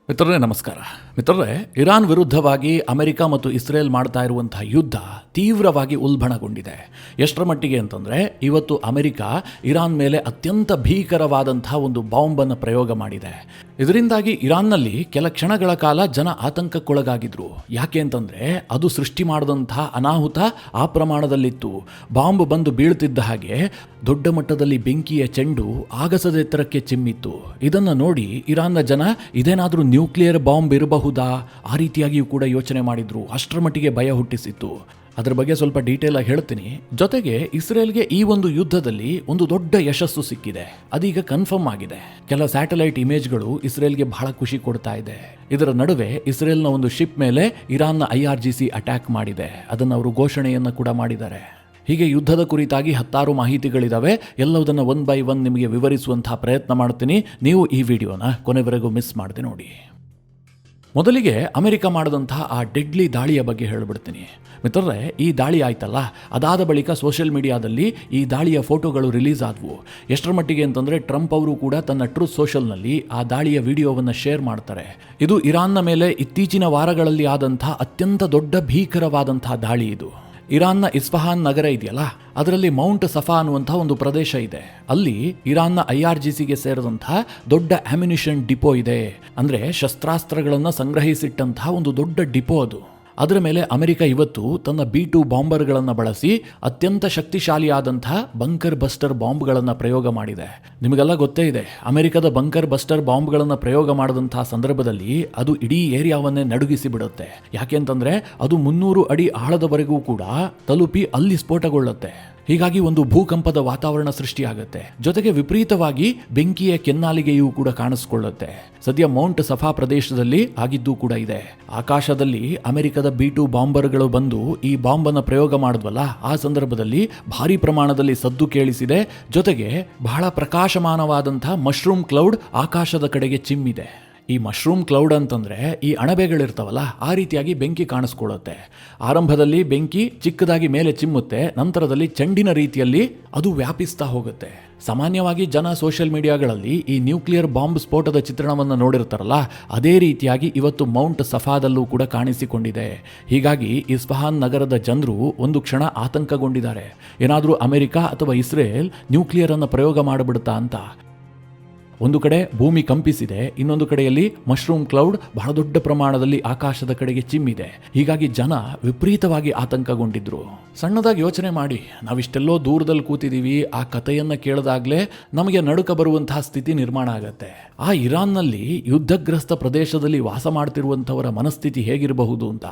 ಮಿತ್ರರೇ ನಮಸ್ಕಾರ. ಮಿತ್ರರೇ, ಇರಾನ್ ವಿರುದ್ಧವಾಗಿ ಅಮೆರಿಕ ಮತ್ತು ಇಸ್ರೇಲ್ ಮಾಡ್ತಾ ಇರುವಂತಹ ಯುದ್ಧ ತೀವ್ರವಾಗಿ ಉಲ್ಬಣಗೊಂಡಿದೆ. ಎಷ್ಟರ ಮಟ್ಟಿಗೆ ಅಂತಂದರೆ, ಇವತ್ತು ಅಮೆರಿಕ ಇರಾನ್ ಮೇಲೆ ಅತ್ಯಂತ ಭೀಕರವಾದಂತಹ ಒಂದು ಬಾಂಬನ್ನು ಪ್ರಯೋಗ ಮಾಡಿದೆ. ಇದರಿಂದಾಗಿ ಇರಾನ್ನಲ್ಲಿ ಕೆಲ ಕ್ಷಣಗಳ ಕಾಲ ಜನ ಆತಂಕಕ್ಕೊಳಗಾಗಿದ್ರು. ಯಾಕೆ ಅಂತಂದರೆ, ಅದು ಸೃಷ್ಟಿ ಮಾಡಿದಂತಹ ಅನಾಹುತ ಆ ಪ್ರಮಾಣದಲ್ಲಿತ್ತು. ಬಾಂಬ್ ಬಂದು ಬೀಳ್ತಿದ್ದ ಹಾಗೆ ದೊಡ್ಡ ಮಟ್ಟದಲ್ಲಿ ಬೆಂಕಿಯ ಚೆಂಡು ಆಗಸದ ಎತ್ತರಕ್ಕೆ ಚಿಮ್ಮಿತ್ತು. ಇದನ್ನು ನೋಡಿ ಇರಾನ್ನ ಜನ ಇದೇನಾದರೂ ನ್ಯೂಕ್ಲಿಯರ್ ಬಾಂಬ್ ಇರಬಹುದಾ, ಆ ರೀತಿಯಾಗಿಯೂ ಕೂಡ ಯೋಚನೆ ಮಾಡಿದ್ರು. ಅಷ್ಟರ ಮಟ್ಟಿಗೆ ಭಯ ಹುಟ್ಟಿಸಿತ್ತು. ಅದರ ಬಗ್ಗೆ ಸ್ವಲ್ಪ ಡೀಟೇಲ್ ಆಗಿ ಹೇಳ್ತೀನಿ. ಜೊತೆಗೆ ಇಸ್ರೇಲ್ಗೆ ಈ ಒಂದು ಯುದ್ಧದಲ್ಲಿ ಒಂದು ದೊಡ್ಡ ಯಶಸ್ಸು ಸಿಕ್ಕಿದೆ. ಅದೀಗ ಕನ್ಫರ್ಮ್ ಆಗಿದೆ. ಕೆಲ ಸ್ಯಾಟಲೈಟ್ ಇಮೇಜ್ಗಳು ಇಸ್ರೇಲ್ಗೆ ಬಹಳ ಖುಷಿ ಕೊಡ್ತಾ ಇದೆ. ಇದರ ನಡುವೆ ಇಸ್ರೇಲ್ನ ಒಂದು ಶಿಪ್ ಮೇಲೆ ಇರಾನ್ನ IRGC ಅಟ್ಯಾಕ್ ಮಾಡಿದೆ. ಅದನ್ನು ಅವರು ಘೋಷಣೆಯನ್ನು ಕೂಡ ಮಾಡಿದ್ದಾರೆ. ಹೀಗೆ ಯುದ್ಧದ ಕುರಿತಾಗಿ ಹತ್ತಾರು ಮಾಹಿತಿಗಳಿದ್ದಾವೆ. ಎಲ್ಲವುದನ್ನು ಒನ್ ಬೈ ಒನ್ ನಿಮಗೆ ವಿವರಿಸುವಂತಹ ಪ್ರಯತ್ನ ಮಾಡ್ತೀನಿ. ನೀವು ಈ ವಿಡಿಯೋನ ಕೊನೆವರೆಗೂ ಮಿಸ್ ಮಾಡದೆ ನೋಡಿ. ಮೊದಲಿಗೆ ಅಮೆರಿಕ ಮಾಡಿದಂತಹ ಆ ಡೆಡ್ಲಿ ದಾಳಿಯ ಬಗ್ಗೆ ಹೇಳಿಬಿಡ್ತೀನಿ. ಮಿತ್ರರೇ, ಈ ದಾಳಿ ಆಯ್ತಲ್ಲ, ಅದಾದ ಬಳಿಕ ಸೋಷಿಯಲ್ ಮೀಡಿಯಾದಲ್ಲಿ ಈ ದಾಳಿಯ ಫೋಟೋಗಳು ರಿಲೀಸ್ ಆದವು. ಎಷ್ಟರ ಮಟ್ಟಿಗೆ ಅಂತಂದರೆ, ಟ್ರಂಪ್ ಅವರು ಕೂಡ ತನ್ನ ಟ್ರೂತ್ ಸೋಷಲ್ನಲ್ಲಿ ಆ ದಾಳಿಯ ವಿಡಿಯೋವನ್ನು ಶೇರ್ ಮಾಡ್ತಾರೆ. ಇದು ಇರಾನ್ನ ಮೇಲೆ ಇತ್ತೀಚಿನ ವಾರಗಳಲ್ಲಿ ಆದಂತಹ ಅತ್ಯಂತ ದೊಡ್ಡ ಭೀಕರವಾದಂತಹ ದಾಳಿ ಇದು. ಇರಾನ್ನ ಇಸ್ಫಹಾನ್ ನಗರ ಇದೆಯಲ್ಲ, ಅದರಲ್ಲಿ ಮೌಂಟ್ ಸಫಾ ಅನ್ನುವಂಥ ಒಂದು ಪ್ರದೇಶ ಇದೆ. ಅಲ್ಲಿ ಇರಾನ್ನ IRGCಗೆ ಸೇರಿದಂತಹ ದೊಡ್ಡ ಅಮ್ಯುನಿಷನ್ ಡಿಪೋ ಇದೆ. ಅಂದರೆ ಶಸ್ತ್ರಾಸ್ತ್ರಗಳನ್ನು ಸಂಗ್ರಹಿಸಿಟ್ಟಂತಹ ಒಂದು ದೊಡ್ಡ ಡಿಪೋ ಅದು. ಅದರ ಮೇಲೆ ಅಮೆರಿಕ ಇವತ್ತು ತನ್ನ B2 ಬಾಂಬರ್ಗಳನ್ನು ಬಳಸಿ ಅತ್ಯಂತ ಶಕ್ತಿಶಾಲಿಯಾದಂತಹ ಬಂಕರ್ ಬಸ್ಟರ್ ಬಾಂಬ್ಗಳನ್ನು ಪ್ರಯೋಗ ಮಾಡಿದೆ. ನಿಮಗೆಲ್ಲ ಗೊತ್ತೇ ಇದೆ, ಅಮೆರಿಕದ ಬಂಕರ್ ಬಸ್ಟರ್ ಬಾಂಬ್ಗಳನ್ನು ಪ್ರಯೋಗ ಮಾಡಿದಂತಹ ಸಂದರ್ಭದಲ್ಲಿ ಅದು ಇಡೀ ಏರಿಯಾವನ್ನೇ ನಡುಗಿಸಿ ಬಿಡುತ್ತೆ. ಯಾಕೆಂತಂದ್ರೆ ಅದು 300 ಅಡಿ ಆಳದವರೆಗೂ ಕೂಡ ತಲುಪಿ ಅಲ್ಲಿ ಸ್ಫೋಟಗೊಳ್ಳುತ್ತೆ. ಹೀಗಾಗಿ ಒಂದು ಭೂಕಂಪದ ವಾತಾವರಣ ಸೃಷ್ಟಿಯಾಗುತ್ತೆ. ಜೊತೆಗೆ ವಿಪರೀತವಾಗಿ ಬೆಂಕಿಯ ಕೆನ್ನಾಲಿಗೆಯೂ ಕೂಡ ಕಾಣಿಸ್ಕೊಳ್ಳುತ್ತೆ. ಸದ್ಯ ಮೌಂಟ್ ಸಫಾ ಪ್ರದೇಶದಲ್ಲಿ ಆಗಿದ್ದೂ ಕೂಡ ಇದೆ. ಆಕಾಶದಲ್ಲಿ ಅಮೆರಿಕದ B2 ಬಾಂಬರ್ಗಳು ಬಂದು ಈ ಬಾಂಬನ್ನು ಪ್ರಯೋಗ ಮಾಡಿದ್ವಲ್ಲ, ಆ ಸಂದರ್ಭದಲ್ಲಿ ಭಾರಿ ಪ್ರಮಾಣದಲ್ಲಿ ಸದ್ದು ಕೇಳಿಸಿದೆ. ಜೊತೆಗೆ ಬಹಳ ಪ್ರಕಾಶಮಾನವಾದಂತಹ ಮಶ್ರೂಮ್ ಕ್ಲೌಡ್ ಆಕಾಶದ ಕಡೆಗೆ ಚಿಮ್ಮಿದೆ. ಈ ಮಶ್ರೂಮ್ ಕ್ಲೌಡ್ ಅಂತಂದರೆ ಈ ಅಣಬೆಗಳಿರ್ತಾವಲ್ಲ, ಆ ರೀತಿಯಾಗಿ ಬೆಂಕಿ ಕಾಣಿಸ್ಕೊಳ್ಳುತ್ತೆ. ಆರಂಭದಲ್ಲಿ ಬೆಂಕಿ ಚಿಕ್ಕದಾಗಿ ಮೇಲೆ ಚಿಮ್ಮುತ್ತೆ, ನಂತರದಲ್ಲಿ ಚೆಂಡಿನ ರೀತಿಯಲ್ಲಿ ಅದು ವ್ಯಾಪಿಸ್ತಾ ಹೋಗುತ್ತೆ. ಸಾಮಾನ್ಯವಾಗಿ ಜನ ಸೋಷಿಯಲ್ ಮೀಡಿಯಾಗಳಲ್ಲಿ ಈ ನ್ಯೂಕ್ಲಿಯರ್ ಬಾಂಬ್ ಸ್ಫೋಟದ ಚಿತ್ರಣವನ್ನು ನೋಡಿರ್ತಾರಲ್ಲ, ಅದೇ ರೀತಿಯಾಗಿ ಇವತ್ತು ಮೌಂಟ್ ಸಫಾದಲ್ಲೂ ಕೂಡ ಕಾಣಿಸಿಕೊಂಡಿದೆ. ಹೀಗಾಗಿ ಇಸ್ಫಹಾನ್ ನಗರದ ಜನರು ಒಂದು ಕ್ಷಣ ಆತಂಕಗೊಂಡಿದ್ದಾರೆ. ಏನಾದರೂ ಅಮೆರಿಕ ಅಥವಾ ಇಸ್ರೇಲ್ ನ್ಯೂಕ್ಲಿಯರ್ ಅನ್ನು ಪ್ರಯೋಗ ಮಾಡಿಬಿಡುತ್ತಾ ಅಂತ. ಒಂದು ಕಡೆ ಭೂಮಿ ಕಂಪಿಸಿದೆ, ಇನ್ನೊಂದು ಕಡೆಯಲ್ಲಿ ಮಶ್ರೂಮ್ ಕ್ಲೌಡ್ ಬಹಳ ದೊಡ್ಡ ಪ್ರಮಾಣದಲ್ಲಿ ಆಕಾಶದ ಕಡೆಗೆ ಚಿಮ್ಮಿದೆ. ಹೀಗಾಗಿ ಜನ ವಿಪರೀತವಾಗಿ ಆತಂಕಗೊಂಡಿದ್ರು. ಸಣ್ಣದಾಗಿ ಯೋಚನೆ ಮಾಡಿ, ನಾವಿಷ್ಟೆಲ್ಲೋ ದೂರದಲ್ಲಿ ಕೂತಿದ್ದೀವಿ, ಆ ಕಥೆಯನ್ನು ಕೇಳಿದಾಗಲೇ ನಮಗೆ ನಡುಕ ಬರುವಂತಹ ಸ್ಥಿತಿ ನಿರ್ಮಾಣ ಆಗತ್ತೆ. ಆ ಇರಾನ್ನಲ್ಲಿ ಯುದ್ಧಗ್ರಸ್ತ ಪ್ರದೇಶದಲ್ಲಿ ವಾಸ ಮಾಡ್ತಿರುವಂಥವರ ಮನಸ್ಥಿತಿ ಹೇಗಿರಬಹುದು ಅಂತ.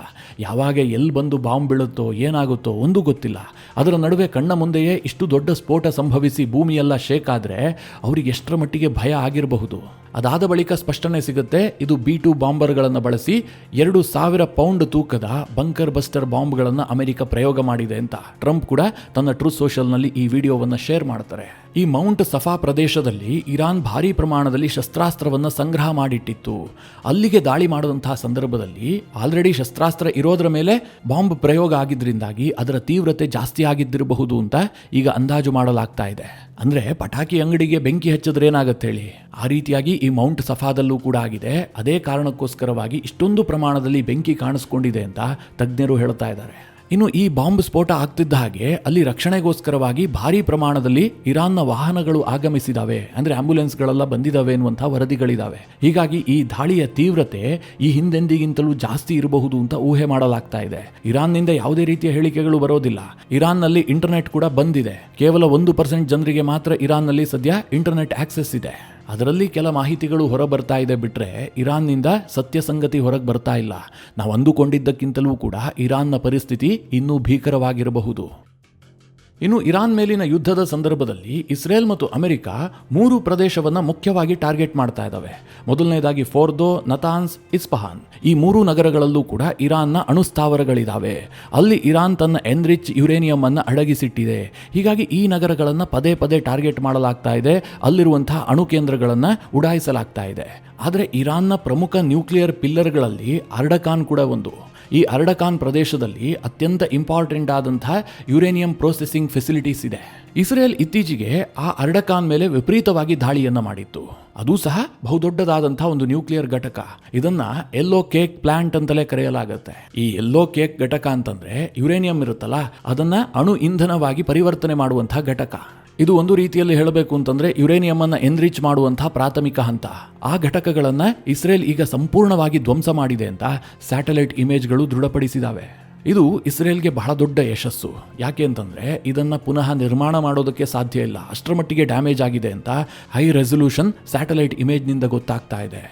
ಯಾವಾಗ ಎಲ್ಲಿ ಬಂದು ಬಾಂಬ್ ಬೀಳುತ್ತೋ ಏನಾಗುತ್ತೋ ಒಂದು ಗೊತ್ತಿಲ್ಲ. ಅದರ ನಡುವೆ ಕಣ್ಣ ಮುಂದೆಯೇ ಇಷ್ಟು ದೊಡ್ಡ ಸ್ಫೋಟ ಸಂಭವಿಸಿ ಭೂಮಿಯೆಲ್ಲ ಶೇಕ್ ಆದರೆ ಅವರಿಗೆ ಎಷ್ಟರ ಮಟ್ಟಿಗೆ ಭಯ ಆಗಿರಬಹುದು. ಅದಾದ ಬಳಿಕ ಸ್ಪಷ್ಟನೆ ಸಿಗುತ್ತೆ, ಇದು B2 ಬಾಂಬರ್ಗಳನ್ನು ಬಳಸಿ 2000 ಪೌಂಡ್ ತೂಕದ ಬಂಕರ್ ಬಸ್ಟರ್ ಬಾಂಬ್ಗಳನ್ನು ಅಮೆರಿಕ ಪ್ರಯೋಗ ಮಾಡಿದೆ ಅಂತ ಟ್ರಂಪ್ ಕೂಡ ತನ್ನ ಟ್ರೂತ್ ಸೋಷಲ್ನಲ್ಲಿ ಈ ವಿಡಿಯೋವನ್ನು ಶೇರ್ ಮಾಡ್ತಾರೆ. ಈ ಮೌಂಟ್ ಸಫಾ ಪ್ರದೇಶದಲ್ಲಿ ಇರಾನ್ ಭಾರಿ ಪ್ರಮಾಣದಲ್ಲಿ ಶಸ್ತ್ರಾಸ್ತ್ರವನ್ನು ಸಂಗ್ರಹ ಮಾಡಿಟ್ಟಿತ್ತು. ಅಲ್ಲಿಗೆ ದಾಳಿ ಮಾಡಿದಂತಹ ಸಂದರ್ಭದಲ್ಲಿ ಆಲ್ರೆಡಿ ಶಸ್ತ್ರಾಸ್ತ್ರ ಇರೋದ್ರ ಮೇಲೆ ಬಾಂಬ್ ಪ್ರಯೋಗ ಆಗಿದ್ದರಿಂದಾಗಿ ಅದರ ತೀವ್ರತೆ ಜಾಸ್ತಿ ಆಗಿದ್ದಿರಬಹುದು ಅಂತ ಈಗ ಅಂದಾಜು ಮಾಡಲಾಗ್ತಾ ಇದೆ. ಅಂದರೆ ಪಟಾಕಿ ಅಂಗಡಿಗೆ ಬೆಂಕಿ ಹಚ್ಚಿದ್ರೆ ಏನಾಗುತ್ತೆ ಹೇಳಿ, ಆ ರೀತಿಯಾಗಿ ಈ ಮೌಂಟ್ ಸಫಾದಲ್ಲೂ ಕೂಡ ಆಗಿದೆ. ಅದೇ ಕಾರಣಕ್ಕೋಸ್ಕರವಾಗಿ ಇಷ್ಟೊಂದು ಪ್ರಮಾಣದಲ್ಲಿ ಬೆಂಕಿ ಕಾಣಿಸ್ಕೊಂಡಿದೆ ಅಂತ ತಜ್ಞರು ಹೇಳ್ತಾ ಇದ್ದಾರೆ. ಇನ್ನು ಈ ಬಾಂಬ್ ಸ್ಫೋಟ ಆಗ್ತಿದ್ದ ಹಾಗೆ ಅಲ್ಲಿ ರಕ್ಷಣೆಗೋಸ್ಕರವಾಗಿ ಭಾರಿ ಪ್ರಮಾಣದಲ್ಲಿ ಇರಾನ್ನ ವಾಹನಗಳು ಆಗಮಿಸಿದಾವೆ. ಅಂದರೆ ಆಂಬ್ಯುಲೆನ್ಸ್ಗಳೆಲ್ಲ ಬಂದಿದ್ದಾವೆ ಎನ್ನುವಂಥ ವರದಿಗಳಿದ್ದಾವೆ. ಹೀಗಾಗಿ ಈ ದಾಳಿಯ ತೀವ್ರತೆ ಈ ಹಿಂದೆಂದಿಗಿಂತಲೂ ಜಾಸ್ತಿ ಇರಬಹುದು ಅಂತ ಊಹೆ ಮಾಡಲಾಗ್ತಾ ಇದೆ. ಇರಾನ್ನಿಂದ ಯಾವುದೇ ರೀತಿಯ ಹೇಳಿಕೆಗಳು ಬರೋದಿಲ್ಲ. ಇರಾನ್ನಲ್ಲಿ ಇಂಟರ್ನೆಟ್ ಕೂಡ ಬಂದಿದೆ. ಕೇವಲ 1% ಜನರಿಗೆ ಮಾತ್ರ ಇರಾನ್ನಲ್ಲಿ ಸದ್ಯ ಇಂಟರ್ನೆಟ್ ಆಕ್ಸೆಸ್ ಇದೆ. ಅದರಲ್ಲಿ ಕೆಲ ಮಾಹಿತಿಗಳು ಹೊರಬರ್ತಾ ಇದೆ ಬಿಟ್ಟರೆ ಇರಾನ್ನಿಂದ ಸತ್ಯ ಸಂಗತಿ ಹೊರಗೆ ಬರ್ತಾ ಇಲ್ಲ. ನಾವು ಅಂದುಕೊಂಡಿದ್ದಕ್ಕಿಂತಲೂ ಕೂಡ ಇರಾನ್ನ ಪರಿಸ್ಥಿತಿ ಇನ್ನೂ ಭೀಕರವಾಗಿರಬಹುದು. ಇನ್ನು ಇರಾನ್ ಮೇಲಿನ ಯುದ್ಧದ ಸಂದರ್ಭದಲ್ಲಿ ಇಸ್ರೇಲ್ ಮತ್ತು ಅಮೆರಿಕ 3 ಪ್ರದೇಶವನ್ನು ಮುಖ್ಯವಾಗಿ ಟಾರ್ಗೆಟ್ ಮಾಡ್ತಾ ಇದ್ದಾವೆ. ಮೊದಲನೇದಾಗಿ ಫೋರ್ದೋ, ನತಾನ್ಸ್, ಇಸ್ಫಹಾನ್. ಈ 3 ನಗರಗಳಲ್ಲೂ ಕೂಡ ಇರಾನ್ನ ಅಣುಸ್ಥಾವರಗಳಿದ್ದಾವೆ. ಅಲ್ಲಿ ಇರಾನ್ ತನ್ನ ಎನ್ರಿಚ್ ಯುರೇನಿಯಂ ಅನ್ನು ಅಡಗಿಸಿಟ್ಟಿದೆ. ಹೀಗಾಗಿ ಈ ನಗರಗಳನ್ನು ಪದೇ ಪದೇ ಟಾರ್ಗೆಟ್ ಮಾಡಲಾಗ್ತಾ ಇದೆ. ಅಲ್ಲಿರುವಂತಹ ಅಣು ಕೇಂದ್ರಗಳನ್ನು ಉಡಾಯಿಸಲಾಗ್ತಾ ಇದೆ. ಆದರೆ ಇರಾನ್ನ ಪ್ರಮುಖ ನ್ಯೂಕ್ಲಿಯರ್ ಪಿಲ್ಲರ್ಗಳಲ್ಲಿ ಅರ್ಡಕಾನ್ ಕೂಡ ಒಂದು. ಈ ಅರ್ಡಕಾನ್ ಪ್ರದೇಶದಲ್ಲಿ ಅತ್ಯಂತ ಇಂಪಾರ್ಟೆಂಟ್ ಆದಂತಹ ಯುರೇನಿಯಂ ಪ್ರೊಸೆಸಿಂಗ್ ಫೆಸಿಲಿಟೀಸ್ ಇದೆ. ಇಸ್ರೇಲ್ ಇತ್ತೀಚೆಗೆ ಆ ಅರ್ಡಕಾನ್ ಮೇಲೆ ವಿಪರೀತವಾಗಿ ದಾಳಿಯನ್ನ ಮಾಡಿತ್ತು. ಅದು ಸಹ ಬಹುದೊಡ್ಡದಾದಂತಹ ಒಂದು ನ್ಯೂಕ್ಲಿಯರ್ ಘಟಕ. ಇದನ್ನ ಯೆಲ್ಲೋ ಕೇಕ್ ಪ್ಲಾಂಟ್ ಅಂತಲೇ ಕರೆಯಲಾಗುತ್ತೆ. ಈ ಯೆಲ್ಲೋ ಕೇಕ್ ಘಟಕ ಅಂತಂದ್ರೆ ಯುರೇನಿಯಂ ಇರುತ್ತಲ್ಲ, ಅದನ್ನ ಅಣು ಇಂಧನವಾಗಿ ಪರಿವರ್ತನೆ ಮಾಡುವಂತಹ ಘಟಕ. ಇದು ಒಂದು ರೀತಿಯಲ್ಲಿ ಹೇಳಬೇಕು ಅಂತಂದ್ರೆ ಯುರೇನಿಯಂ ಅನ್ನ ಎನ್ರಿಚ್ ಮಾಡುವಂತಹ ಪ್ರಾಥಮಿಕ ಹಂತ. ಆ ಘಟಕಗಳನ್ನ ಇಸ್ರೇಲ್ ಈಗ ಸಂಪೂರ್ಣವಾಗಿ ಧ್ವಂಸ ಮಾಡಿದೆ ಅಂತ ಸ್ಯಾಟಲೈಟ್ ಇಮೇಜ್ಗಳು ದೃಢಪಡಿಸಿದಾವೆ. ಇದು ಇಸ್ರೇಲ್ಗೆ ಬಹಳ ದೊಡ್ಡ ಯಶಸ್ಸು. ಯಾಕೆ ಅಂತಂದ್ರೆ ಇದನ್ನ ಪುನಃ ನಿರ್ಮಾಣ ಮಾಡೋದಕ್ಕೆ ಸಾಧ್ಯ ಇಲ್ಲ, ಅಷ್ಟರ ಮಟ್ಟಿಗೆ ಡ್ಯಾಮೇಜ್ ಆಗಿದೆ ಅಂತ ಹೈ ರೆಸಲ್ಯೂಷನ್ ಸ್ಯಾಟಲೈಟ್ ಇಮೇಜ್ನಿಂದ ಗೊತ್ತಾಗ್ತಾ ಇದೆ.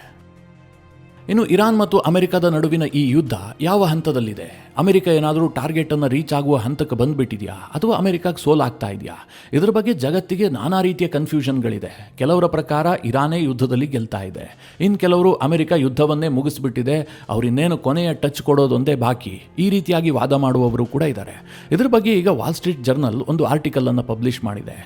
ಇನ್ನು ಇರಾನ್ ಮತ್ತು ಅಮೆರಿಕದ ನಡುವಿನ ಈ ಯುದ್ಧ ಯಾವ ಹಂತದಲ್ಲಿದೆ? ಅಮೆರಿಕ ಏನಾದರೂ ಟಾರ್ಗೆಟ್ ಅನ್ನು ರೀಚ್ ಆಗುವ ಹಂತಕ್ಕೆ ಬಂದ್ಬಿಟ್ಟಿದೆಯಾ ಅಥವಾ ಅಮೆರಿಕಕ್ಕೆ ಸೋಲಾಗ್ತಾ ಇದೆಯಾ? ಇದರ ಬಗ್ಗೆ ಜಗತ್ತಿಗೆ ನಾನಾ ರೀತಿಯ ಕನ್ಫ್ಯೂಷನ್ಗಳಿದೆ. ಕೆಲವರ ಪ್ರಕಾರ ಇರಾನೇ ಯುದ್ಧದಲ್ಲಿ ಗೆಲ್ತಾ ಇದೆ, ಇನ್ನು ಕೆಲವರು ಅಮೆರಿಕ ಯುದ್ಧವನ್ನೇ ಮುಗಿಸ್ಬಿಟ್ಟಿದೆ, ಅವರಿನ್ನೇನು ಕೊನೆಯ ಟಚ್ ಕೊಡೋದೊಂದೇ ಬಾಕಿ, ಈ ರೀತಿಯಾಗಿ ವಾದ ಮಾಡುವವರು ಕೂಡ ಇದ್ದಾರೆ. ಇದರ ಬಗ್ಗೆ ಈಗ ವಾಲ್ ಸ್ಟ್ರೀಟ್ ಜರ್ನಲ್ ಒಂದು ಆರ್ಟಿಕಲ್ ಅನ್ನು ಪಬ್ಲಿಷ್ ಮಾಡಿದೆ.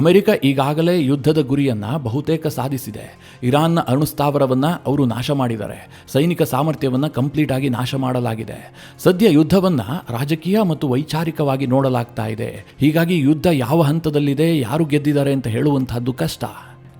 ಅಮೆರಿಕ ಈಗಾಗಲೇ ಯುದ್ಧದ ಗುರಿಯನ್ನ ಬಹುತೇಕ ಸಾಧಿಸಿದೆ. ಇರಾನ್ನ ಅಣುಸ್ಥಾವರವನ್ನ ಅವರು ನಾಶ ಮಾಡಿದ್ದಾರೆ, ಸೈನಿಕ ಸಾಮರ್ಥ್ಯವನ್ನ ಕಂಪ್ಲೀಟ್ ಆಗಿ ನಾಶ ಮಾಡಲಾಗಿದೆ. ಸದ್ಯ ಯುದ್ಧವನ್ನ ರಾಜಕೀಯ ಮತ್ತು ವೈಚಾರಿಕವಾಗಿ ನೋಡಲಾಗ್ತಾ ಇದೆ. ಹೀಗಾಗಿ ಯುದ್ಧ ಯಾವ ಹಂತದಲ್ಲಿದೆ, ಯಾರು ಗೆದ್ದಿದ್ದಾರೆ ಅಂತ ಹೇಳುವಂತಹದ್ದು ಕಷ್ಟ.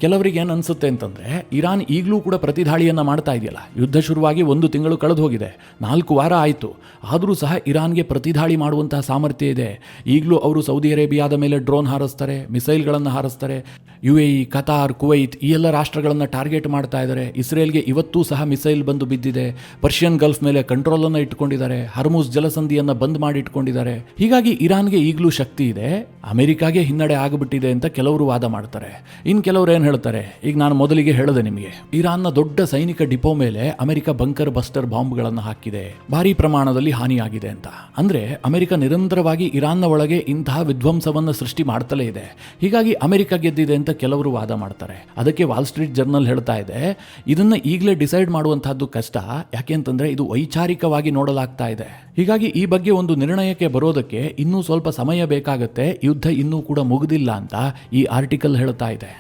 ಕೆಲವರಿಗೆ ಏನು ಅನ್ಸುತ್ತೆ ಅಂತಂದ್ರೆ, ಇರಾನ್ ಈಗಲೂ ಕೂಡ ಪ್ರತಿದಾಳಿಯನ್ನ ಮಾಡ್ತಾ ಇದೆಯಲ್ಲ, ಯುದ್ಧ ಶುರುವಾಗಿ 1 ತಿಂಗಳು ಕಳೆದು ಹೋಗಿದೆ, 4 ವಾರ ಆಯಿತು, ಆದರೂ ಸಹ ಇರಾನ್ಗೆ ಪ್ರತಿದಾಳಿ ಮಾಡುವಂತಹ ಸಾಮರ್ಥ್ಯ ಇದೆ. ಈಗಲೂ ಅವರು ಸೌದಿ ಅರೇಬಿಯಾದ ಮೇಲೆ ಡ್ರೋನ್ ಹಾರಿಸ್ತಾರೆ, ಮಿಸೈಲ್ಗಳನ್ನು ಹಾರಿಸ್ತಾರೆ. UAE, ಕತಾರ್, ಕುವೈತ್ ಈ ಎಲ್ಲ ರಾಷ್ಟ್ರಗಳನ್ನು ಟಾರ್ಗೆಟ್ ಮಾಡ್ತಾ ಇದ್ದಾರೆ. ಇಸ್ರೇಲ್ಗೆ ಇವತ್ತೂ ಸಹ ಮಿಸೈಲ್ ಬಂದು ಬಿದ್ದಿದೆ. ಪರ್ಷಿಯನ್ ಗಲ್ಫ್ ಮೇಲೆ ಕಂಟ್ರೋಲ್ ಅನ್ನು ಇಟ್ಕೊಂಡಿದ್ದಾರೆ, ಹರ್ಮುಜ್ ಜಲಸಂಧಿಯನ್ನ ಬಂದ್ ಮಾಡಿ ಇಟ್ಕೊಂಡಿದ್ದಾರೆ. ಹೀಗಾಗಿ ಇರಾನ್ಗೆ ಈಗಲೂ ಶಕ್ತಿ ಇದೆ, ಅಮೆರಿಕಾಗೆ ಹಿನ್ನಡೆ ಆಗಿಬಿಟ್ಟಿದೆ ಅಂತ ಕೆಲವರು ವಾದ ಮಾಡ್ತಾರೆ. ಇನ್ನು ಕೆಲವರು ಏನು ಹೇಳ್ತಾರೆ, ಈಗ ನಾನು ಮೊದಲಿಗೆ ಹೇಳಿದೆ ನಿಮಗೆ, ಇರಾನ್ನ ದೊಡ್ಡ ಸೈನಿಕ ಡಿಪೋ ಮೇಲೆ ಅಮೆರಿಕ ಬಂಕರ್ ಬಸ್ಟರ್ ಬಾಂಬ್ಗಳನ್ನು ಹಾಕಿದೆ, ಭಾರಿ ಪ್ರಮಾಣದಲ್ಲಿ ಹಾನಿಯಾಗಿದೆ ಅಂತ. ಅಂದ್ರೆ ಅಮೆರಿಕ ನಿರಂತರವಾಗಿ ಇರಾನ್ನ ಒಳಗೆ ಇಂತಹ ವಿಧ್ವಂಸವನ್ನು ಸೃಷ್ಟಿ ಮಾಡ್ತಲೇ ಇದೆ. ಹೀಗಾಗಿ ಅಮೆರಿಕ ಗೆದ್ದಿದೆ ಅಂತ ಕೆಲವರು ವಾದ ಮಾಡ್ತಾರೆ. ಅದಕ್ಕೆ ವಾಲ್ ಸ್ಟ್ರೀಟ್ ಜರ್ನಲ್ ಹೇಳ್ತಾ ಇದೆ, ಇದನ್ನ ಈಗಲೇ ಡಿಸೈಡ್ ಮಾಡುವಂತಹದ್ದು ಕಷ್ಟ, ಯಾಕೆ ಅಂತಂದ್ರೆ ಇದು ವೈಚಾರಿಕವಾಗಿ ನೋಡಲಾಗ್ತಾ ಇದೆ. ಹೀಗಾಗಿ ಈ ಬಗ್ಗೆ ಒಂದು ನಿರ್ಣಯಕ್ಕೆ ಬರೋದಕ್ಕೆ ಇನ್ನೂ ಸ್ವಲ್ಪ ಸಮಯ ಬೇಕಾಗುತ್ತೆ, ಯುದ್ಧ ಇನ್ನೂ ಕೂಡ ಮುಗಿದಿಲ್ಲ ಅಂತ ಈ ಆರ್ಟಿಕಲ್ ಹೇಳ್ತಾ ಇದೆ.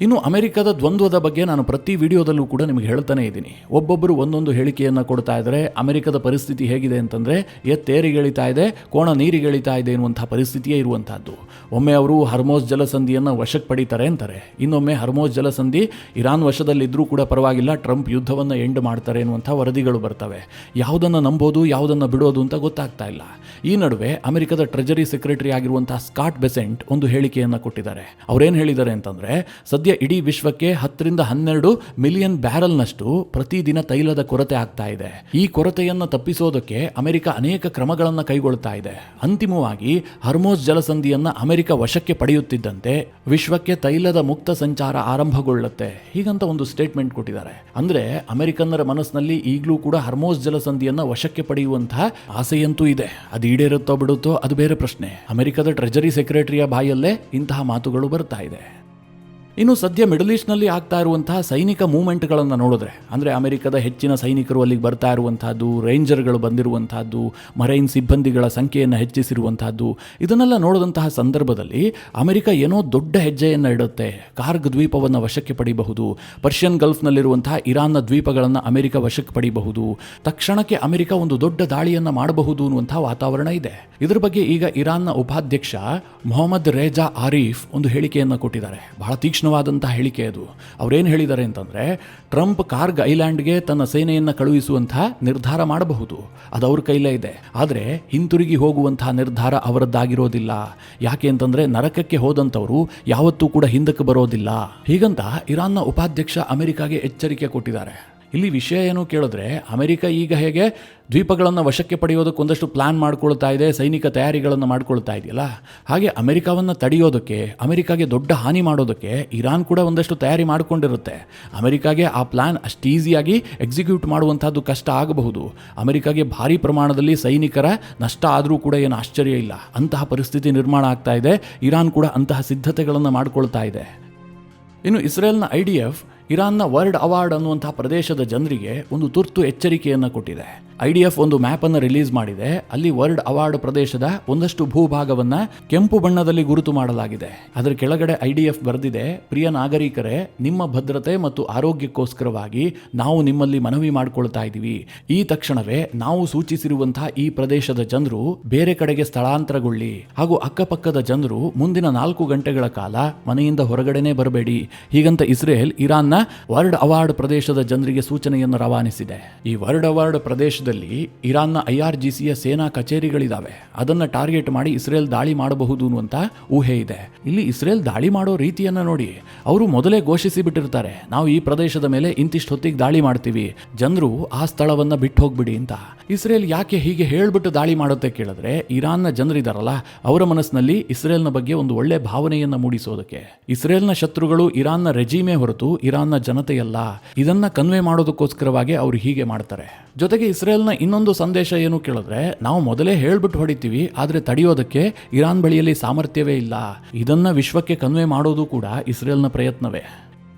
ಇನ್ನು ಅಮೆರಿಕದ ದ್ವಂದ್ವದ ಬಗ್ಗೆ ನಾನು ಪ್ರತಿ ವಿಡಿಯೋದಲ್ಲೂ ಕೂಡ ನಿಮಗೆ ಹೇಳ್ತಾನೆ ಇದ್ದೀನಿ. ಒಬ್ಬೊಬ್ಬರು ಒಂದೊಂದು ಹೇಳಿಕೆಯನ್ನು ಕೊಡ್ತಾ ಇದ್ದಾರೆ. ಅಮೆರಿಕದ ಪರಿಸ್ಥಿತಿ ಹೇಗಿದೆ ಅಂತಂದರೆ, ಎತ್ತೇರಿಗೆಳಿತಾ ಇದೆ, ಕೋಣ ನೀರಿಗೆಳಿತಾ ಇದೆ ಎನ್ನುವಂಥ ಪರಿಸ್ಥಿತಿಯೇ ಇರುವಂಥದ್ದು. ಒಮ್ಮೆ ಅವರು ಹರ್ಮೋಜ್ ಜಲಸಂಧಿಯನ್ನು ವಶಕ್ಕೆ ಪಡೀತಾರೆ ಅಂತಾರೆ, ಇನ್ನೊಮ್ಮೆ ಹರ್ಮೋಜ್ ಜಲಸಂಧಿ ಇರಾನ್ ವಶದಲ್ಲಿದ್ದರೂ ಕೂಡ ಪರವಾಗಿಲ್ಲ, ಟ್ರಂಪ್ ಯುದ್ಧವನ್ನು ಎಂಡ್ ಮಾಡ್ತಾರೆ ಎನ್ನುವಂಥ ವರದಿಗಳು ಬರ್ತವೆ. ಯಾವುದನ್ನು ನಂಬೋದು ಯಾವುದನ್ನು ಬಿಡೋದು ಅಂತ ಗೊತ್ತಾಗ್ತಾ ಇಲ್ಲ. ಈ ನಡುವೆ ಅಮೆರಿಕದ ಟ್ರೆಜರಿ ಸೆಕ್ರೆಟರಿ ಆಗಿರುವಂತಹ ಸ್ಕಾಟ್ ಬೆಸೆಂಟ್ ಒಂದು ಹೇಳಿಕೆಯನ್ನು ಕೊಟ್ಟಿದ್ದಾರೆ. ಅವರೇನು ಹೇಳಿದ್ದಾರೆ ಅಂತಂದರೆ, ಸದ್ಯ ಇಡೀ ವಿಶ್ವಕ್ಕೆ 10-12 ಮಿಲಿಯನ್ ಬ್ಯಾರಲ್ನಷ್ಟು ಪ್ರತಿದಿನ ತೈಲದ ಕೊರತೆ ಆಗ್ತಾ ಇದೆ. ಈ ಕೊರತೆಯನ್ನು ತಪ್ಪಿಸೋದಕ್ಕೆ ಅಮೆರಿಕ ಅನೇಕ ಕ್ರಮಗಳನ್ನು ಕೈಗೊಳ್ತಾ ಇದೆ. ಅಂತಿಮವಾಗಿ ಹರ್ಮೋಜ್ ಜಲಸಂಧಿಯನ್ನ ಅಮೆರಿಕ ವಶಕ್ಕೆ ಪಡೆಯುತ್ತಿದ್ದಂತೆ ವಿಶ್ವಕ್ಕೆ ತೈಲದ ಮುಕ್ತ ಸಂಚಾರ ಆರಂಭಗೊಳ್ಳುತ್ತೆ, ಹೀಗಂತ ಒಂದು ಸ್ಟೇಟ್ಮೆಂಟ್ ಕೊಟ್ಟಿದ್ದಾರೆ. ಅಂದ್ರೆ ಅಮೆರಿಕನ್ನರ ಮನಸ್ಸಿನಲ್ಲಿ ಈಗಲೂ ಕೂಡ ಹರ್ಮೋಜ್ ಜಲಸಂಧಿಯನ್ನ ವಶಕ್ಕೆ ಪಡೆಯುವಂತಹ ಆಸೆಯಂತೂ ಇದೆ. ಅದು ಈಡೇರುತ್ತೋ ಬಿಡುತ್ತೋ ಅದು ಬೇರೆ ಪ್ರಶ್ನೆ. ಅಮೆರಿಕದ ಟ್ರೆಜರಿ ಸೆಕ್ರೆಟರಿಯ ಬಾಯಲ್ಲೇ ಇಂತಹ ಮಾತುಗಳು ಬರ್ತಾ ಇದೆ. ಇನ್ನು ಸದ್ಯ ಮಿಡಲ್ ಈಸ್ಟ್ನಲ್ಲಿ ಆಗ್ತಾ ಇರುವಂತಹ ಸೈನಿಕ ಮೂವ್ಮೆಂಟ್ಗಳನ್ನು ನೋಡಿದ್ರೆ, ಅಂದರೆ ಅಮೆರಿಕದ ಹೆಚ್ಚಿನ ಸೈನಿಕರು ಅಲ್ಲಿಗೆ ಬರ್ತಾ ಇರುವಂತಹದ್ದು, ರೇಂಜರ್ಗಳು ಬಂದಿರುವಂತಹದ್ದು, ಮರೈನ್ ಸಿಬ್ಬಂದಿಗಳ ಸಂಖ್ಯೆಯನ್ನು ಹೆಚ್ಚಿಸಿರುವಂತಹದ್ದು, ಇದನ್ನೆಲ್ಲ ನೋಡಿದಂತಹ ಸಂದರ್ಭದಲ್ಲಿ ಅಮೆರಿಕ ಏನೋ ದೊಡ್ಡ ಹೆಜ್ಜೆಯನ್ನು ಇಡುತ್ತೆ. ಕಾರ್ಗ್ ದ್ವೀಪವನ್ನು ವಶಕ್ಕೆ ಪಡಿಬಹುದು, ಪರ್ಷಿಯನ್ ಗಲ್ಫ್ನಲ್ಲಿರುವಂತಹ ಇರಾನ್ನ ದ್ವೀಪಗಳನ್ನು ಅಮೆರಿಕ ವಶಕ್ಕೆ ಪಡಿಬಹುದು, ತಕ್ಷಣಕ್ಕೆ ಅಮೆರಿಕ ಒಂದು ದೊಡ್ಡ ದಾಳಿಯನ್ನು ಮಾಡಬಹುದು ಅನ್ನುವಂತಹ ವಾತಾವರಣ ಇದೆ. ಇದರ ಬಗ್ಗೆ ಈಗ ಇರಾನ್ನ ಉಪಾಧ್ಯಕ್ಷ ಮೊಹಮ್ಮದ್ ರೇಜಾ ಆರೀಫ್ ಒಂದು ಹೇಳಿಕೆಯನ್ನು ಕೊಟ್ಟಿದ್ದಾರೆ. ಬಹಳ ತೀಕ್ಷ್ಣವಾದಂತಹ ಹೇಳಿಕೆ ಅದು. ಅವರೇನು ಹೇಳಿದ್ದಾರೆ ಅಂತಂದರೆ, ಟ್ರಂಪ್ ಕಾರ್ಗ್ ಐಲ್ಯಾಂಡ್ಗೆ ತನ್ನ ಸೇನೆಯನ್ನು ಕಳುಹಿಸುವಂತಹ ನಿರ್ಧಾರ ಮಾಡಬಹುದು, ಅದು ಅವ್ರ ಕೈಲೇ ಇದೆ. ಆದರೆ ಹಿಂತಿರುಗಿ ಹೋಗುವಂತಹ ನಿರ್ಧಾರ ಅವರದ್ದಾಗಿರೋದಿಲ್ಲ. ಯಾಕೆ ಅಂತಂದರೆ ನರಕಕ್ಕೆ ಹೋದಂಥವರು ಯಾವತ್ತೂ ಕೂಡ ಹಿಂದಕ್ಕೆ ಬರೋದಿಲ್ಲ. ಹೀಗಂತ ಇರಾನ್ನ ಉಪಾಧ್ಯಕ್ಷ ಅಮೆರಿಕಾಗೆ ಎಚ್ಚರಿಕೆ ಕೊಟ್ಟಿದ್ದಾರೆ. ಇಲ್ಲಿ ವಿಷಯ ಏನು ಕೇಳಿದ್ರೆ, ಅಮೆರಿಕ ಈಗ ಹೇಗೆ ದ್ವೀಪಗಳನ್ನು ವಶಕ್ಕೆ ಪಡೆಯೋದಕ್ಕೆ ಒಂದಷ್ಟು ಪ್ಲಾನ್ ಮಾಡ್ಕೊಳ್ತಾ ಇದೆ, ಸೈನಿಕ ತಯಾರಿಗಳನ್ನು ಮಾಡ್ಕೊಳ್ತಾ ಇದೆಯಲ್ಲ, ಹಾಗೆ ಅಮೆರಿಕವನ್ನು ತಡೆಯೋದಕ್ಕೆ, ಅಮೆರಿಕಾಗೆ ದೊಡ್ಡ ಹಾನಿ ಮಾಡೋದಕ್ಕೆ ಇರಾನ್ ಕೂಡ ಒಂದಷ್ಟು ತಯಾರಿ ಮಾಡಿಕೊಂಡಿರುತ್ತೆ. ಅಮೆರಿಕಾಗೆ ಆ ಪ್ಲಾನ್ ಅಷ್ಟು ಈಸಿಯಾಗಿ ಎಕ್ಸಿಕ್ಯೂಟ್ ಮಾಡುವಂಥದ್ದು ಕಷ್ಟ ಆಗಬಹುದು. ಅಮೆರಿಕಾಗೆ ಭಾರಿ ಪ್ರಮಾಣದಲ್ಲಿ ಸೈನಿಕರ ನಷ್ಟ ಆದರೂ ಕೂಡ ಏನು ಆಶ್ಚರ್ಯ ಇಲ್ಲ. ಅಂತಹ ಪರಿಸ್ಥಿತಿ ನಿರ್ಮಾಣ ಆಗ್ತಾ ಇದೆ. ಇರಾನ್ ಕೂಡ ಅಂತಹ ಸಿದ್ಧತೆಗಳನ್ನು ಮಾಡಿಕೊಳ್ತಾ ಇದೆ. ಇನ್ನು ಇಸ್ರೇಲ್ನ IDF ಇರಾನ್ನ ವರ್ಲ್ಡ್ ಅವಾರ್ಡ್ ಅನ್ನುವಂತಹ ಪ್ರದೇಶದ ಜನರಿಗೆ ಒಂದು ತುರ್ತು ಎಚ್ಚರಿಕೆಯನ್ನು ಕೊಟ್ಟಿದೆ. IDF ಒಂದು ಮ್ಯಾಪ್ ಅನ್ನು ರಿಲೀಸ್ ಮಾಡಿದೆ. ಅಲ್ಲಿ ವರ್ಲ್ಡ್ ಅವಾರ್ಡ್ ಪ್ರದೇಶದ ಒಂದಷ್ಟು ಭೂಭಾಗವನ್ನ ಕೆಂಪು ಬಣ್ಣದಲ್ಲಿ ಗುರುತು ಮಾಡಲಾಗಿದೆ. ಅದರ ಕೆಳಗಡೆ IDF ಬರೆದಿದೆ, ಪ್ರಿಯ ನಾಗರಿಕರೇ, ನಿಮ್ಮ ಭದ್ರತೆ ಮತ್ತು ಆರೋಗ್ಯಕ್ಕೋಸ್ಕರವಾಗಿ ನಾವು ನಿಮ್ಮಲ್ಲಿ ಮನವಿ ಮಾಡಿಕೊಳ್ತಾ ಇದ್ದೀವಿ. ಈ ತಕ್ಷಣವೇ ನಾವು ಸೂಚಿಸಿರುವಂತಹ ಈ ಪ್ರದೇಶದ ಜನರು ಬೇರೆ ಕಡೆಗೆ ಸ್ಥಳಾಂತರಗೊಳ್ಳಿ ಹಾಗೂ ಅಕ್ಕಪಕ್ಕದ ಜನರು ಮುಂದಿನ 4 ಗಂಟೆಗಳ ಕಾಲ ಮನೆಯಿಂದ ಹೊರಗಡೆನೆ ಬರಬೇಡಿ. ಹೀಗಂತ ಇಸ್ರೇಲ್ ಇರಾನ್ನ ವರ್ಲ್ಡ್ ಅವಾರ್ಡ್ ಪ್ರದೇಶದ ಜನರಿಗೆ ಸೂಚನೆಯನ್ನು ರವಾನಿಸಿದೆ. ಈ ವರ್ಲ್ಡ್ ಅವಾರ್ಡ್ ಪ್ರದೇಶದಲ್ಲಿ ಇರಾನ್ನ IRGCಯ ಸೇನಾ ಕಚೇರಿಗಳಿದಾವೆ. ಅದನ್ನ ಟಾರ್ಗೆಟ್ ಮಾಡಿ ಇಸ್ರೇಲ್ ದಾಳಿ ಮಾಡಬಹುದು ಅನ್ನುವಂತ ಊಹೆ ಇದೆ. ಇಲ್ಲಿ ಇಸ್ರೇಲ್ ದಾಳಿ ಮಾಡೋ ರೀತಿಯನ್ನ ನೋಡಿ, ಅವರು ಮೊದಲೇ ಘೋಷಿಸಿ ಬಿಟ್ಟಿರ್ತಾರೆ, ನಾವು ಈ ಪ್ರದೇಶದ ಮೇಲೆ ಇಂತಿಷ್ಟು ಹೊತ್ತಿಗೆ ದಾಳಿ ಮಾಡ್ತೀವಿ, ಜನರು ಆ ಸ್ಥಳವನ್ನ ಬಿಟ್ಟು ಹೋಗ್ಬಿಡಿ ಅಂತ. ಇಸ್ರೇಲ್ ಯಾಕೆ ಹೀಗೆ ಹೇಳ್ಬಿಟ್ಟು ದಾಳಿ ಮಾಡುತ್ತೆ ಕೇಳಿದ್ರೆ, ಇರಾನ್ನ ಜನರಿದಾರಲ್ಲ ಅವರ ಮನಸ್ಸಿನಲ್ಲಿ ಇಸ್ರೇಲ್ನ ಬಗ್ಗೆ ಒಂದು ಒಳ್ಳೆ ಭಾವನೆಯನ್ನ ಮೂಡಿಸೋದಕ್ಕೆ. ಇಸ್ರೇಲ್ನ ಶತ್ರುಗಳು ಇರಾನ್ನ ರೆಜಿಮೇ ಹೊರತು ಇರಾನ್ನ ಜನತೆಯಲ್ಲ, ಇದನ್ನ ಕನ್ವೆ ಮಾಡೋದಕ್ಕೋಸ್ಕರವಾಗಿ ಅವರು ಹೀಗೆ ಮಾಡ್ತಾರೆ. ಜೊತೆಗೆ ಇಸ್ರೇಲ್ನ ಇನ್ನೊಂದು ಸಂದೇಶ ಏನು ಕೇಳಿದ್ರೆ, ನಾವು ಮೊದಲೇ ಹೇಳ್ಬಿಟ್ಟು ಹೊಡಿತೀವಿ, ಆದ್ರೆ ತಡೆಯೋದಕ್ಕೆ ಇರಾನ್ ಬಳಿಯಲ್ಲಿ ಸಾಮರ್ಥ್ಯವೇ ಇಲ್ಲ. ಇದನ್ನ ವಿಶ್ವಕ್ಕೆ ಕನ್ವೆ ಮಾಡೋದು ಕೂಡ ಇಸ್ರೇಲ್ನ ಪ್ರಯತ್ನವೇ.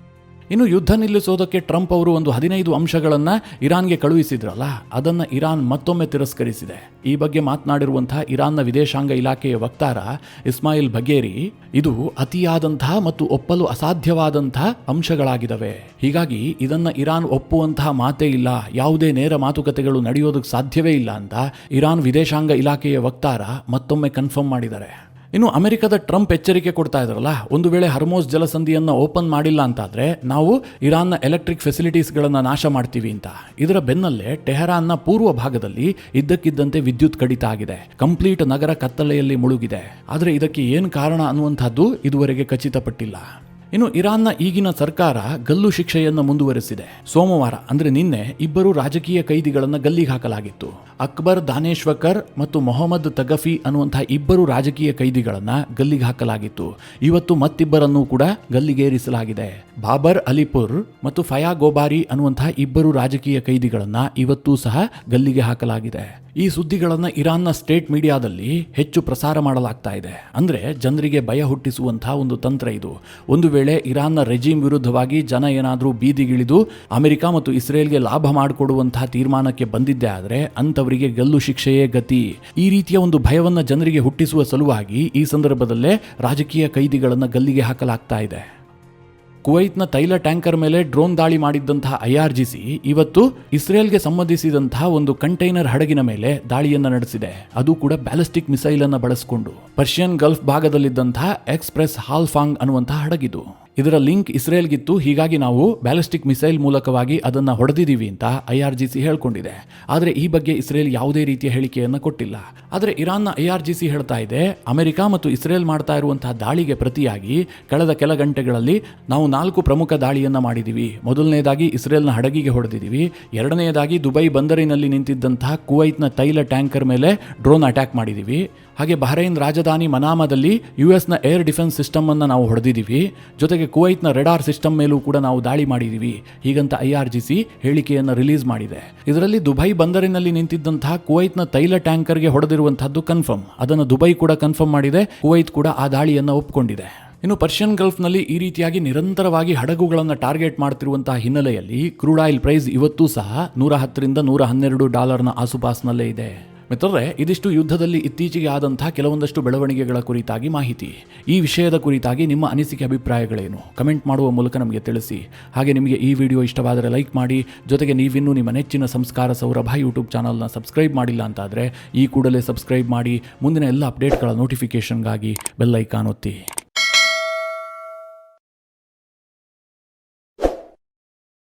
ಇನ್ನು ಯುದ್ಧ ನಿಲ್ಲಿಸೋದಕ್ಕೆ ಟ್ರಂಪ್ ಅವರು ಒಂದು 15 ಅಂಶಗಳನ್ನ ಇರಾನ್ಗೆ ಕಳುಹಿಸಿದ್ರಲ್ಲ, ಅದನ್ನ ಇರಾನ್ ಮತ್ತೊಮ್ಮೆ ತಿರಸ್ಕರಿಸಿದೆ. ಈ ಬಗ್ಗೆ ಮಾತನಾಡಿರುವಂತಹ ಇರಾನ್ನ ವಿದೇಶಾಂಗ ಇಲಾಖೆಯ ವಕ್ತಾರ ಇಸ್ಮಾಯಿಲ್ ಬಗೇರಿ, ಇದು ಅತಿಯಾದಂತಹ ಮತ್ತು ಒಪ್ಪಲು ಅಸಾಧ್ಯವಾದಂತಹ ಅಂಶಗಳಾಗಿದ್ದಾವೆ, ಹೀಗಾಗಿ ಇದನ್ನ ಇರಾನ್ ಒಪ್ಪುವಂತಹ ಮಾತೇ ಇಲ್ಲ, ಯಾವುದೇ ನೇರ ಮಾತುಕತೆಗಳು ನಡೆಯೋದಕ್ಕೆ ಸಾಧ್ಯವೇ ಇಲ್ಲ ಅಂತ ಇರಾನ್ ವಿದೇಶಾಂಗ ಇಲಾಖೆಯ ವಕ್ತಾರ ಮತ್ತೊಮ್ಮೆ ಕನ್ಫರ್ಮ್ ಮಾಡಿದ್ದಾರೆ. ಇನ್ನು ಅಮೆರಿಕದ ಟ್ರಂಪ್ ಎಚ್ಚರಿಕೆ ಕೊಡ್ತಾ ಇದ್ರಲ್ಲ, ಒಂದು ವೇಳೆ ಹರ್ಮೋಸ್ ಜಲಸಂಧಿಯನ್ನು ಓಪನ್ ಮಾಡಿಲ್ಲ ಅಂತಾದ್ರೆ ನಾವು ಇರಾನ್ನ ಎಲೆಕ್ಟ್ರಿಕ್ ಫೆಸಿಲಿಟೀಸ್ಗಳನ್ನು ನಾಶ ಮಾಡ್ತೀವಿ ಅಂತ. ಇದರ ಬೆನ್ನಲ್ಲೇ ಟೆಹರಾನ್ನ ಪೂರ್ವ ಭಾಗದಲ್ಲಿ ಇದ್ದಕ್ಕಿದ್ದಂತೆ ವಿದ್ಯುತ್ ಕಡಿತ ಆಗಿದೆ. ಕಂಪ್ಲೀಟ್ ನಗರ ಕತ್ತಲೆಯಲ್ಲಿ ಮುಳುಗಿದೆ. ಆದರೆ ಇದಕ್ಕೆ ಏನು ಕಾರಣ ಅನ್ನುವಂಥದ್ದು ಇದುವರೆಗೆ ಖಚಿತಪಟ್ಟಿಲ್ಲ. ಇನ್ನು ಇರಾನ್ನ ಈಗಿನ ಸರ್ಕಾರ ಗಲ್ಲು ಶಿಕ್ಷೆಯನ್ನು ಮುಂದುವರೆಸಿದೆ. ಸೋಮವಾರ ಅಂದ್ರೆ ನಿನ್ನೆ 2 ರಾಜಕೀಯ ಕೈದಿಗಳನ್ನು ಗಲ್ಲಿಗೆ ಹಾಕಲಾಗಿತ್ತು. ಅಕ್ಬರ್ ದಾನೇಶ್ವಕರ್ ಮತ್ತು ಮೊಹಮ್ಮದ್ ತಗಫಿ ಅನ್ನುವಂತಹ 2 ರಾಜಕೀಯ ಕೈದಿಗಳನ್ನ ಗಲ್ಲಿಗೆ ಹಾಕಲಾಗಿತ್ತು. ಇವತ್ತು ಮತ್ತಿಬ್ಬರನ್ನು ಕೂಡ ಗಲ್ಲಿಗೇರಿಸಲಾಗಿದೆ. ಬಾಬರ್ ಅಲಿಪುರ್ ಮತ್ತು ಫಯಾ ಗೋಬಾರಿ ಅನ್ನುವಂತಹ 2 ರಾಜಕೀಯ ಕೈದಿಗಳನ್ನ ಇವತ್ತೂ ಸಹ ಗಲ್ಲಿಗೆ ಹಾಕಲಾಗಿದೆ. ಈ ಸುದ್ದಿಗಳನ್ನು ಇರಾನ್ನ ಸ್ಟೇಟ್ ಮೀಡಿಯಾದಲ್ಲಿ ಹೆಚ್ಚು ಪ್ರಸಾರ ಮಾಡಲಾಗ್ತಾ ಇದೆ. ಅಂದ್ರೆ ಜನರಿಗೆ ಭಯ ಹುಟ್ಟಿಸುವಂತಹ ಒಂದು ತಂತ್ರ ಇದು. ಒಂದು ವೇಳೆ ಇರಾನ್ನ ರೆಜಿಮ್ ವಿರುದ್ಧವಾಗಿ ಜನ ಏನಾದರೂ ಬೀದಿಗಿಳಿದು ಅಮೆರಿಕ ಮತ್ತು ಇಸ್ರೇಲ್ಗೆ ಲಾಭ ಮಾಡಿಕೊಡುವಂತಹ ತೀರ್ಮಾನಕ್ಕೆ ಬಂದಿದ್ದೇ ಆದರೆ ಅಂಥವರಿಗೆ ಗಲ್ಲು ಶಿಕ್ಷೆಯೇ ಗತಿ. ಈ ರೀತಿಯ ಒಂದು ಭಯವನ್ನ ಜನರಿಗೆ ಹುಟ್ಟಿಸುವ ಸಲುವಾಗಿ ಈ ಸಂದರ್ಭದಲ್ಲೇ ರಾಜಕೀಯ ಕೈದಿಗಳನ್ನು ಗಲ್ಲಿಗೆ ಹಾಕಲಾಗ್ತಾ ಇದೆ. ಕುವೈತ್ನ ತೈಲ ಟ್ಯಾಂಕರ್ ಮೇಲೆ ಡ್ರೋನ್ ದಾಳಿ ಮಾಡಿದ್ದಂತಹ IRGC ಇವತ್ತು ಇಸ್ರೇಲ್ಗೆ ಸಂಬಂಧಿಸಿದಂತಹ ಒಂದು ಕಂಟೈನರ್ ಹಡಗಿನ ಮೇಲೆ ದಾಳಿಯನ್ನು ನಡೆಸಿದೆ. ಅದು ಕೂಡ ಬ್ಯಾಲಿಸ್ಟಿಕ್ ಮಿಸೈಲ್ ಅನ್ನು ಬಳಸಿಕೊಂಡು. ಪರ್ಷಿಯನ್ ಗಲ್ಫ್ ಭಾಗದಲ್ಲಿದ್ದಂತಹ ಎಕ್ಸ್ಪ್ರೆಸ್ ಹಾಲ್ಫಾಂಗ್ ಅನ್ನುವಂತಹ ಹಡಗಿದು. ಇದರ ಲಿಂಕ್ ಇಸ್ರೇಲ್ಗಿತ್ತು, ಹೀಗಾಗಿ ನಾವು ಬ್ಯಾಲಿಸ್ಟಿಕ್ ಮಿಸೈಲ್ ಮೂಲಕವಾಗಿ ಅದನ್ನು ಹೊಡೆದಿದ್ದೀವಿ ಅಂತ IRGC ಹೇಳ್ಕೊಂಡಿದೆ. ಆದರೆ ಈ ಬಗ್ಗೆ ಇಸ್ರೇಲ್ ಯಾವುದೇ ರೀತಿಯ ಹೇಳಿಕೆಯನ್ನು ಕೊಟ್ಟಿಲ್ಲ. ಆದರೆ ಇರಾನ್ನ IRGC ಹೇಳ್ತಾ ಇದೆ, ಅಮೆರಿಕ ಮತ್ತು ಇಸ್ರೇಲ್ ಮಾಡ್ತಾ ಇರುವಂತಹ ದಾಳಿಗೆ ಪ್ರತಿಯಾಗಿ ಕಳೆದ ಕೆಲ ಗಂಟೆಗಳಲ್ಲಿ ನಾವು 4 ಪ್ರಮುಖ ದಾಳಿಯನ್ನು ಮಾಡಿದ್ದೀವಿ. ಮೊದಲನೇದಾಗಿ ಇಸ್ರೇಲ್ನ ಹಡಗಿಗೆ ಹೊಡೆದಿದ್ದೀವಿ. ಎರಡನೆಯದಾಗಿ ದುಬೈ ಬಂದರಿನಲ್ಲಿ ನಿಂತಿದ್ದಂತಹ ಕುವೈತ್ನ ತೈಲ ಟ್ಯಾಂಕರ್ ಮೇಲೆ ಡ್ರೋನ್ ಅಟ್ಯಾಕ್ ಮಾಡಿದ್ದೀವಿ. ಹಾಗೆ ಬಹರೈನ್ ರಾಜಧಾನಿ ಮನಾಮದಲ್ಲಿ US ಏರ್ ಡಿಫೆನ್ಸ್ ಸಿಸ್ಟಮ್ ಅನ್ನು ನಾವು ಹೊಡೆದಿದ್ದೀವಿ. ಜೊತೆಗೆ ಕುವೈತ್ನ ರೆಡಾರ್ ಸಿಸ್ಟಮ್ ಮೇಲೂ ಕೂಡ ನಾವು ದಾಳಿ ಮಾಡಿದ್ದೀವಿ. ಹೀಗಂತ IRGC ಹೇಳಿಕೆಯನ್ನು ರಿಲೀಸ್ ಮಾಡಿದೆ. ಇದರಲ್ಲಿ ದುಬೈ ಬಂದರಿನಲ್ಲಿ ನಿಂತಿದ್ದಂತಹ ಕುವೈತ್ನ ತೈಲ ಟ್ಯಾಂಕರ್ಗೆ ಹೊಡೆದಿರುವಂತಹದ್ದು ಕನ್ಫರ್ಮ್. ಅದನ್ನು ದುಬೈ ಕೂಡ ಕನ್ಫರ್ಮ್ ಮಾಡಿದೆ. ಕುವೈತ್ ಕೂಡ ಆ ದಾಳಿಯನ್ನು ಒಪ್ಪಿಕೊಂಡಿದೆ. ಇನ್ನು ಪರ್ಷಿಯನ್ ಗಲ್ಫ್ನಲ್ಲಿ ಈ ರೀತಿಯಾಗಿ ನಿರಂತರವಾಗಿ ಹಡಗುಗಳನ್ನು ಟಾರ್ಗೆಟ್ ಮಾಡ್ತಿರುವಂತಹ ಹಿನ್ನೆಲೆಯಲ್ಲಿ ಕ್ರೂಡ್ ಆಯಿಲ್ ಪ್ರೈಸ್ ಇವತ್ತೂ ಸಹ $110 ರಿಂದ $112 ಆಸುಪಾಸಿನಲ್ಲೇ ಇದೆ. ಮಿತ್ರರೇ, ಇದಿಷ್ಟು ಯುದ್ಧದಲ್ಲಿ ಇತ್ತೀಚೆಗೆ ಆದಂತಹ ಕೆಲವೊಂದಷ್ಟು ಬೆಳವಣಿಗೆಗಳ ಕುರಿತಾಗಿ ಮಾಹಿತಿ. ಈ ವಿಷಯದ ಕುರಿತಾಗಿ ನಿಮ್ಮ ಅನಿಸಿಕೆ ಅಭಿಪ್ರಾಯಗಳೇನು ಕಮೆಂಟ್ ಮಾಡುವ ಮೂಲಕ ನಮಗೆ ತಿಳಿಸಿ. ಹಾಗೆ ನಿಮಗೆ ಈ ವಿಡಿಯೋ ಇಷ್ಟವಾದರೆ ಲೈಕ್ ಮಾಡಿ. ಜೊತೆಗೆ ನೀವಿನ್ನೂ ನಿಮ್ಮ ನೆಚ್ಚಿನ ಸಂಸ್ಕಾರ ಸೌರಭ ಯೂಟ್ಯೂಬ್ ಚಾನಲ್ನ ಸಬ್ಸ್ಕ್ರೈಬ್ ಮಾಡಿಲ್ಲ ಅಂತಾದರೆ ಈ ಕೂಡಲೇ ಸಬ್ಸ್ಕ್ರೈಬ್ ಮಾಡಿ. ಮುಂದಿನ ಎಲ್ಲ ಅಪ್ಡೇಟ್ಗಳ ನೋಟಿಫಿಕೇಷನ್ಗಾಗಿ ಬೆಲ್ ಐಕಾನ್ ಒತ್ತಿ.